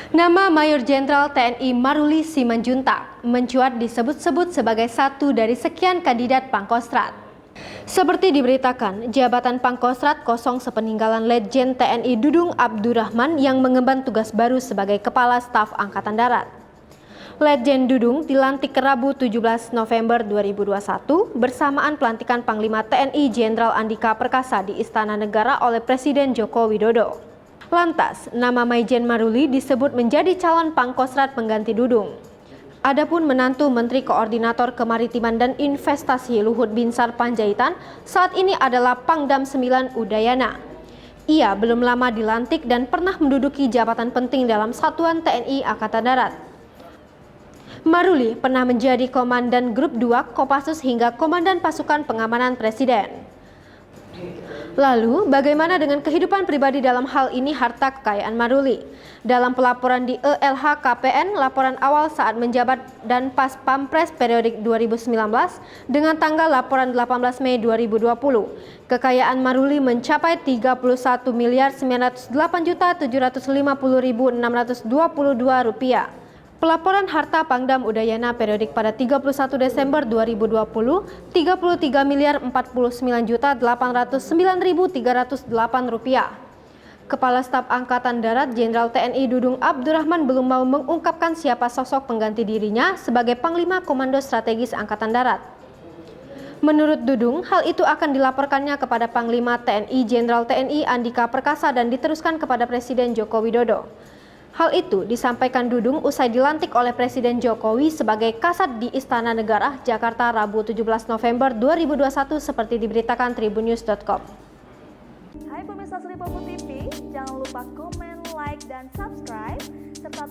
Nama Mayor Jenderal TNI Maruli Simanjuntak mencuat disebut-sebut sebagai satu dari sekian kandidat Pangkostrat. Seperti diberitakan, jabatan Pangkostrat kosong sepeninggalan Letjen TNI Dudung Abdurrahman yang mengemban tugas baru sebagai Kepala Staf Angkatan Darat. Letjen Dudung dilantik Rabu 17 November 2021 bersamaan pelantikan Panglima TNI Jenderal Andika Perkasa di Istana Negara oleh Presiden Joko Widodo. Lantas, nama Maijen Maruli disebut menjadi calon Pangkostrat pengganti Dudung. Adapun menantu Menteri Koordinator Kemaritiman dan Investasi Luhut Binsar Panjaitan saat ini adalah Pangdam 9 Udayana. Ia belum lama dilantik dan pernah menduduki jabatan penting dalam Satuan TNI Angkatan Darat. Maruli pernah menjadi Komandan Grup 2 Kopassus hingga Komandan Pasukan Pengamanan Presiden. Lalu, bagaimana dengan kehidupan pribadi dalam hal ini harta kekayaan Maruli? Dalam pelaporan di LHKPN, laporan awal saat menjabat dan pas Pampres periodik 2019 dengan tanggal laporan 18 Mei 2020, kekayaan Maruli mencapai 31.908.750.622 rupiah. Pelaporan harta Pangdam Udayana periodik pada 31 Desember 2020, 33.049.809.308 rupiah. Kepala Staf Angkatan Darat Jenderal TNI Dudung Abdurrahman belum mau mengungkapkan siapa sosok pengganti dirinya sebagai Panglima Komando Strategis Angkatan Darat. Menurut Dudung, hal itu akan dilaporkannya kepada Panglima TNI Jenderal TNI Andika Perkasa dan diteruskan kepada Presiden Joko Widodo. Hal itu disampaikan Dudung usai dilantik oleh Presiden Jokowi sebagai Kasat di Istana Negara, Jakarta, Rabu 17 November 2021 seperti diberitakan tribunnews.com. Hai pemirsa Sri Popo TV, jangan lupa komen, like, dan subscribe, serta